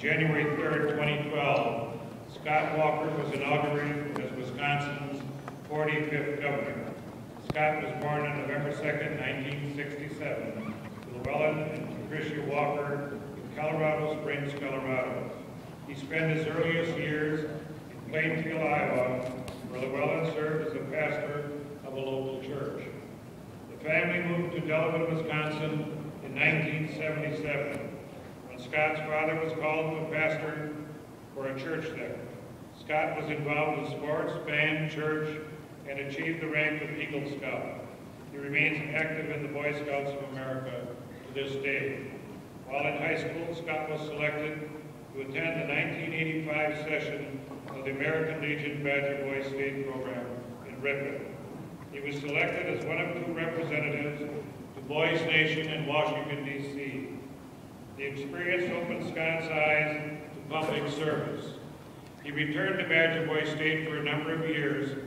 January 3rd, 2012, Scott Walker was inaugurated as Wisconsin's 45th governor. Scott was born on November 2nd, 1967, to Llewellyn and Patricia Walker in Colorado Springs, Colorado. He spent his earliest years in Plainfield, Iowa, where Llewellyn served as a pastor of a local church. The family moved to Delavan, Wisconsin in 1977, when Scott's father was called to a pastor for a church there. Scott was involved with sports, band, church, and achieved the rank of Eagle Scout. He remains active in the Boy Scouts of America to this day. While in high school, Scott was selected to attend the 1985 session of the American Legion Badger Boy State Program in Ripon. He was selected as one of 2 representatives to Boys Nation in Washington, D.C. The experience opened Scott's eyes to public service. He returned to Badger Boy State for a number of years,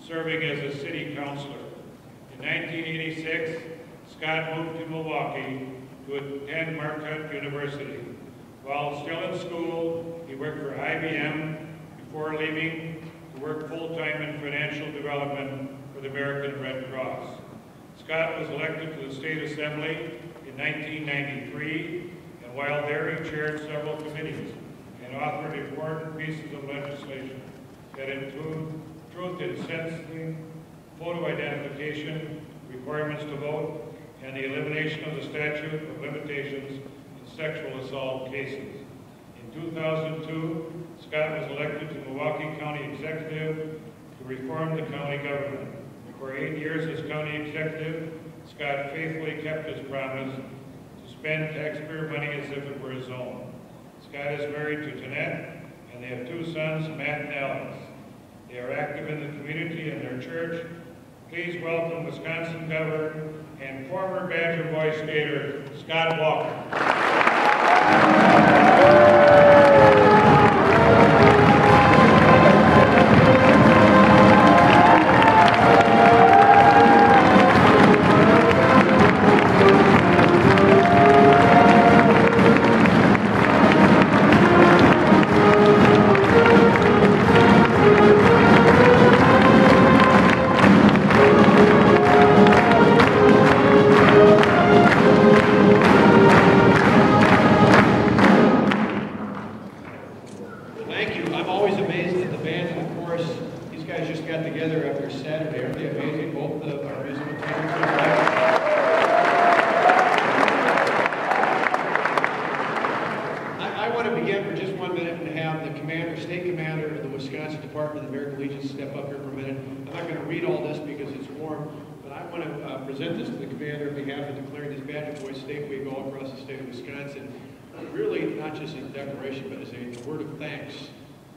serving as a city councilor. In 1986, Scott moved to Milwaukee to attend Marquette University. While still in school, he worked for IBM before leaving to work full-time in financial development for the American Red Cross. Scott was elected to the State Assembly in 1993, and while there he chaired several committees and authored important pieces of legislation that include truth in sentencing, photo identification, requirements to vote, and the elimination of the statute of limitations in sexual assault cases. In 2002, Scott was elected to Milwaukee County Executive to reform the county government. For 8 years as county executive, Scott faithfully kept his promise to spend taxpayer money as if it were his own. Scott is married to Jeanette, and they have 2 sons, Matt and Alex. They are active in the community and their church. Please welcome Wisconsin Governor and former Badger Boy skater, Scott Walker. Present this to the commander on behalf of declaring this Badger Boy State Week all across the state of Wisconsin. Really, not just a declaration, but as a word of thanks.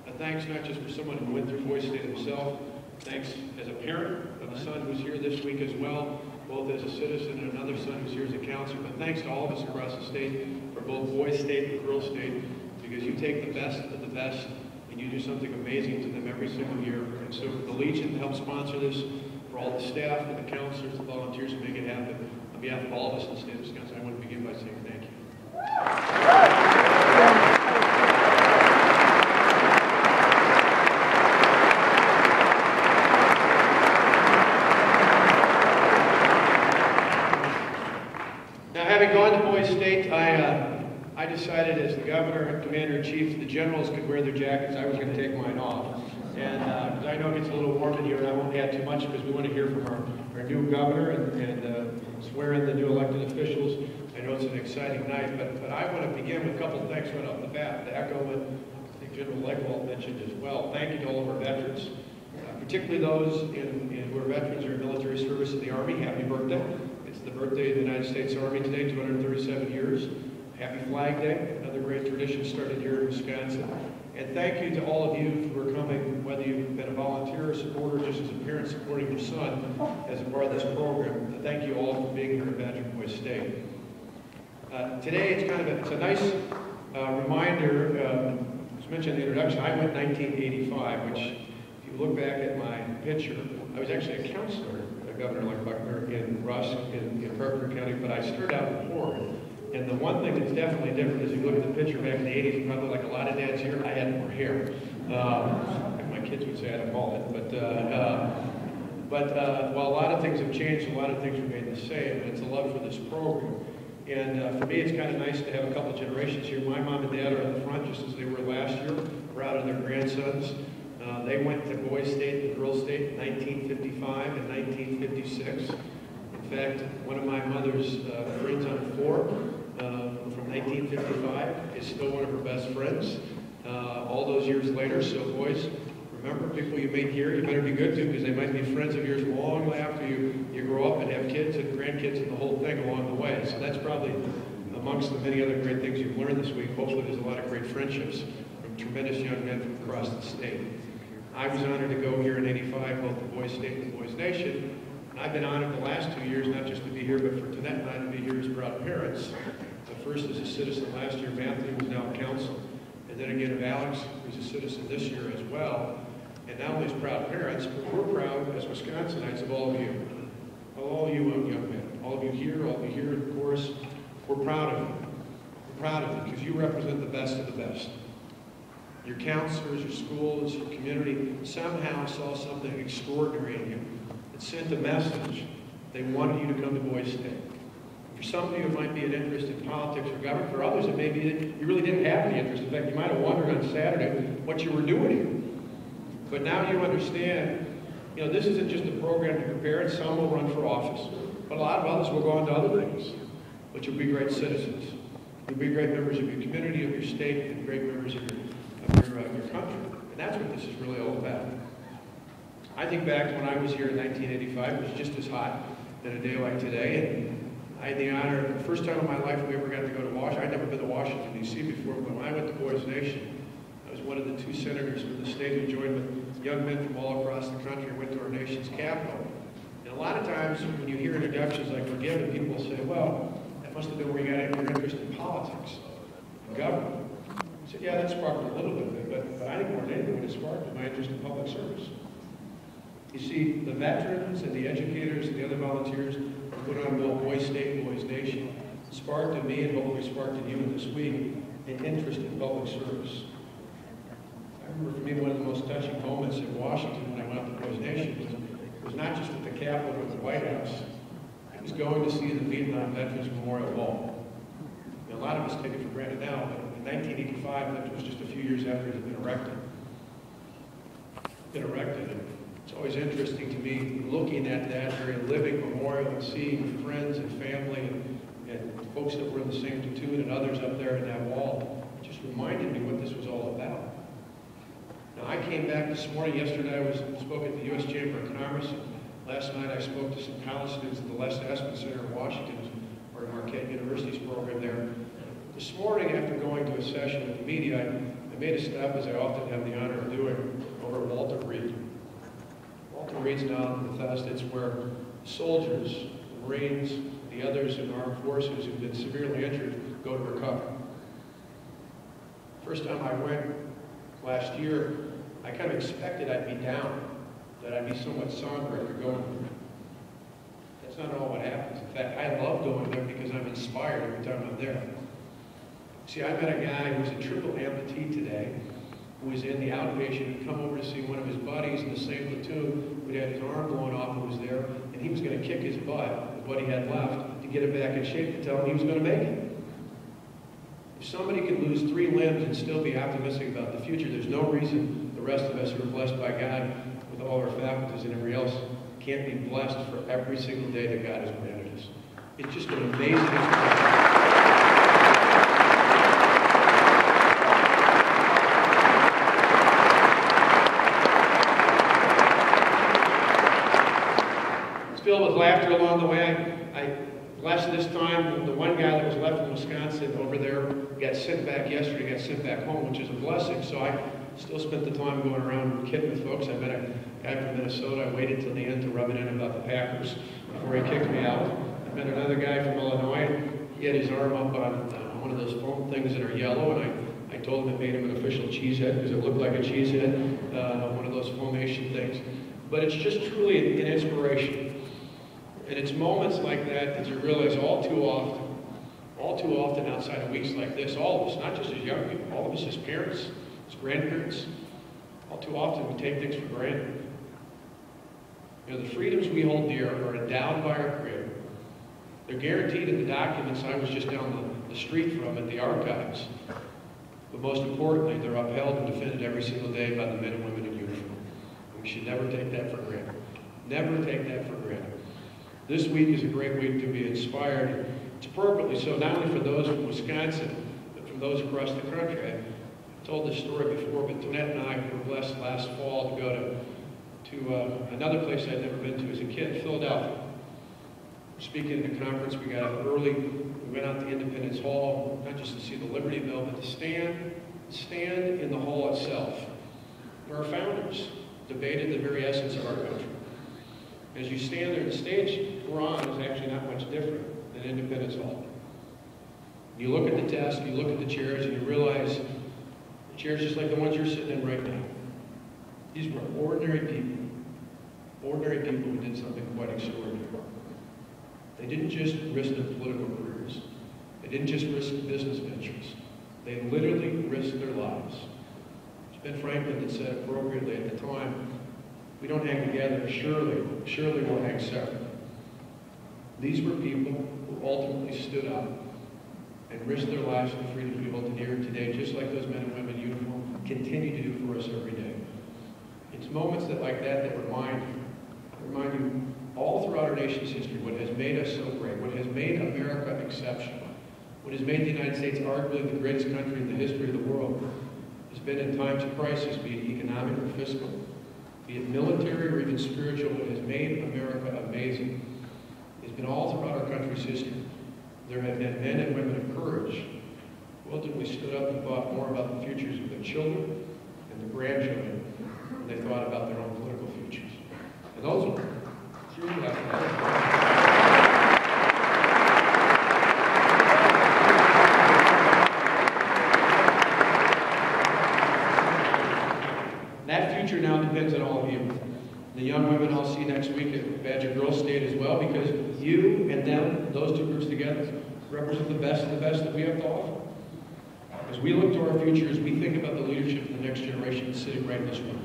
A thanks not just for someone who went through Boy State himself, thanks as a parent of a son who's here this week as well, both as a citizen and another son who's here as a counselor, but thanks to all of us across the state for both Boy State and Girl State, because you take the best of the best and you do something amazing to them every single year. And so the Legion helped sponsor this. For all the staff and the counselors and volunteers who make it happen, on behalf of all of us in the state of Wisconsin, I want to begin by saying thank you. Now, having gone to Boy State, I decided as the governor and commander-in-chief, the generals could wear their jackets. I was going to take mine off. And because I know it gets a little warm in here, and I won't add too much because we want to hear from our new governor and swear in the new elected officials. I know it's an exciting night, but I want to begin with a couple of thanks right off the bat to echo what I think General Legwald mentioned as well. Thank you to all of our veterans, particularly those who are veterans or in military service in the Army. Happy birthday. It's the birthday of the United States Army today, 237 years. Happy Flag Day, another great tradition started here in Wisconsin. And thank you to all of you for coming, whether you've been a volunteer or supporter, just as a parent supporting your son as a part of this program. Thank you all for being here at Badger Boy State. Today, it's a nice reminder, as mentioned in the introduction, I went 1985, which, if you look back at my picture, I was actually a counselor, Governor like Buckner in Rusk, in Carpenter County, but I started out in Horn. And the one thing that's definitely different is you look at the picture back in the 80s, probably like a lot of dads here, I had more hair. Like my kids would say I had a mullet. But while a lot of things have changed, a lot of things remain the same, and it's a love for this program. And for me, it's kind of nice to have a couple of generations here. My mom and dad are in the front, just as they were last year, proud of their grandsons. They went to boys' state and girls' state in 1955 and 1956. In fact, one of my mother's friends on the floor from 1955 is still one of her best friends all those years later. So boys, remember, people you meet here, you better be good to, because they might be friends of yours long after you grow up and have kids and grandkids and the whole thing along the way. So that's probably amongst the many other great things you've learned this week. Hopefully there's a lot of great friendships from tremendous young men from across the state. I was honored to go here in '85, both the Boys State and the Boys Nation. And I've been honored the last 2 years, not just to be here, but for Tonette and I to be here as proud parents. The first as a citizen last year, Matthew, who's now council. And then again of Alex, who's a citizen this year as well. And not only as proud parents, but we're proud as Wisconsinites of all of you. All of you young men. All of you here, of course. We're proud of you. We're proud of you because you represent the best of the best. Your counselors, your schools, your community somehow saw something extraordinary in you. It sent a message. They wanted you to come to Boys State. For some of you, it might be an interest in politics or government. For others, it may be that you really didn't have any interest. In fact, you might have wondered on Saturday what you were doing here. But now you understand, this isn't just a program to prepare, and some will run for office. But a lot of others will go on to other things. But you'll be great citizens. You'll be great members of your community, of your state, and great members of your country. And that's what this is really all about. I think back to when I was here in 1985, it was just as hot than a day like today. And I had the honor, the first time in my life we ever got to go to Washington. I'd never been to Washington, D.C. before, but when I went to Boys Nation, I was one of the 2 senators from the state who joined with young men from all across the country and went to our nation's capital. And a lot of times when you hear introductions like Forgiven, people say, well, that must have been where you got your interest in politics, in government. I said, yeah, that sparked a little bit of it, but I think more than anything, it sparked my interest in public service. You see, the veterans and the educators and the other volunteers who put on both Boys State and Boys Nation sparked in me, and hopefully sparked in you this week, an interest in public service. I remember for me one of the most touching moments in Washington when I went up to Boys Nation was not just at the Capitol or the White House. It was going to see the Vietnam Veterans Memorial Wall. Now, a lot of us take it for granted now, but in 1985, that was just a few years after it had been erected. And it's always interesting to me looking at that very living memorial and seeing friends and family and folks that were in the same platoon and others up there in that wall. It just reminded me what this was all about. Now, I came back this morning. Yesterday I spoke at the U.S. Chamber of Commerce. Last night I spoke to some college students at the Les Espin Center in Washington, or Marquette University's program there. This morning, after going to a session with the media, I made a stop, as I often have the honor of doing, over at Walter Reed. Walter Reed's now in Bethesda. It's where soldiers, Marines, the others in armed forces who've been severely injured go to recover. First time I went last year, I kind of expected I'd be down, that I'd be somewhat somber after going there. That's not at all what happens. In fact, I love going there because I'm inspired every time I'm there. See, I met a guy who was a triple amputee today, who was in the outpatient, and come over to see one of his buddies in the same platoon who had his arm blown off and was there, and he was going to kick his butt with what he had left to get him back in shape to tell him he was going to make it. If somebody can lose 3 limbs and still be optimistic about the future, there's no reason the rest of us who are blessed by God with all our faculties and everybody else can't be blessed for every single day that God has granted us. It's just an amazing experience. Filled with laughter along the way. I blessed this time the one guy that was left in Wisconsin over there got sent back yesterday, got sent back home, which is a blessing. So I still spent the time going around kidding with folks. I met a guy from Minnesota. I waited till the end to rub it in about the Packers before he kicked me out. I met another guy from Illinois. He had his arm up on one of those foam things that are yellow, and I told him it made him an official cheesehead because it looked like a cheesehead, one of those formation things. But it's just truly an inspiration. And it's moments like that that you realize all too All too often outside of weeks like this, all of us, not just as young people, all of us as parents, as grandparents, all too often we take things for granted. You know, the freedoms we hold dear are endowed by our Creator. They're guaranteed in the documents I was just down the street from at the archives. But most importantly, they're upheld and defended every single day by the men and women in uniform. We should never take that for granted. Never take that for granted. This week is a great week to be inspired. It's appropriately so, not only for those from Wisconsin, but from those across the country. I've told this story before, but Tonette and I were blessed last fall to go to another place I'd never been to as a kid, Philadelphia. Speaking at a conference, we got up early. We went out to Independence Hall, not just to see the Liberty Bell, but to stand in the hall itself, where our founders debated the very essence of our country. As you stand there, the stage we're on is actually not much different than Independence Hall. You look at the desk, you look at the chairs, and you realize the chairs just like the ones you're sitting in right now. These were ordinary people who did something quite extraordinary. They didn't just risk their political careers. They didn't just risk business ventures. They literally risked their lives. Ben Franklin had said appropriately at the time, we don't hang together, surely we'll hang separate. These were people who ultimately stood up and risked their lives for the freedoms we hold dear today, just like those men and women in uniform continue to do for us every day. It's moments like that remind you all throughout our nation's history what has made us so great, what has made America exceptional, what has made the United States arguably the greatest country in the history of the world. Has been in times of crisis, be it economic or fiscal, be it military or even spiritual, what has made America amazing. It's been all throughout our country's history. There have been men and women of courage who ultimately stood up and thought more about the futures of their children and their grandchildren when they thought about their own political futures. And those were that future now depends on all of you. The young women I'll see next week at Badger Girls State as well, because you and them, those two groups together, represent the best of the best that we have to offer. As we look to our future, as we think about the leadership of the next generation, it's sitting right in this room.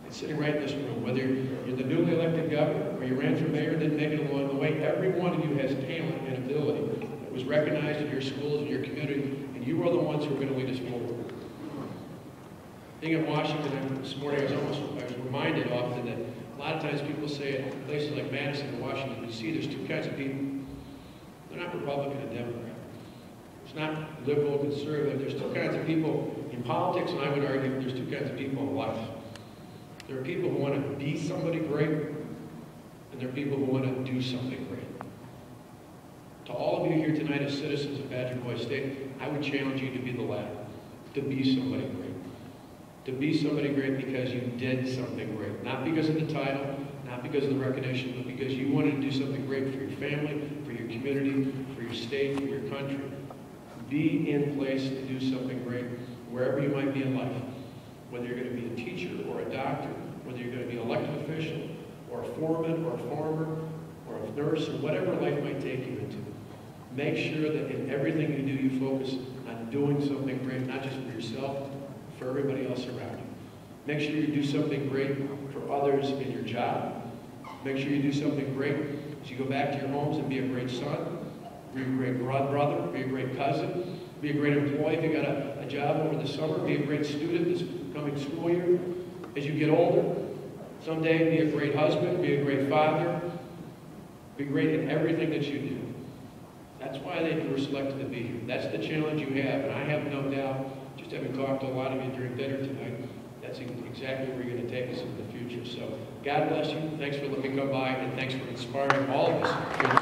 It's sitting right in this room. Whether you're the newly elected governor or you ran for mayor and didn't make it along the way, every one of you has talent and ability that was recognized in your schools and your community, and you are the ones who are going to lead us forward. Being in Washington this morning, I was reminded often that a lot of times people say in places like Madison and Washington, D.C., there's two kinds of people. They're not Republican and Democrat. It's not liberal, conservative. There's two kinds of people in politics, and I would argue there's two kinds of people in life. There are people who want to be somebody great, and there are people who want to do something great. To all of you here tonight as citizens of Badger Boy State, I would challenge you to be the latter, to be somebody great. To be somebody great because you did something great. Not because of the title, not because of the recognition, but because you wanted to do something great for your family, for your community, for your state, for your country. Be in place to do something great wherever you might be in life. Whether you're going to be a teacher or a doctor, whether you're going to be an elected official, or a foreman, or a farmer, or a nurse, or whatever life might take you into. Make sure that in everything you do, you focus on doing something great, not just for yourself, for everybody else around you. Make sure you do something great for others in your job. Make sure you do something great as you go back to your homes and be a great son, be a great brother, be a great cousin, be a great employee if you got a job over the summer, be a great student this coming school year. As you get older, someday be a great husband, be a great father, be great in everything that you do. That's why you were selected to be here. That's the challenge you have, and I have no doubt, just having talked to a lot of you during dinner tonight, that's exactly where you're going to take us in the future. So God bless you. Thanks for letting me come by, and thanks for inspiring all of us.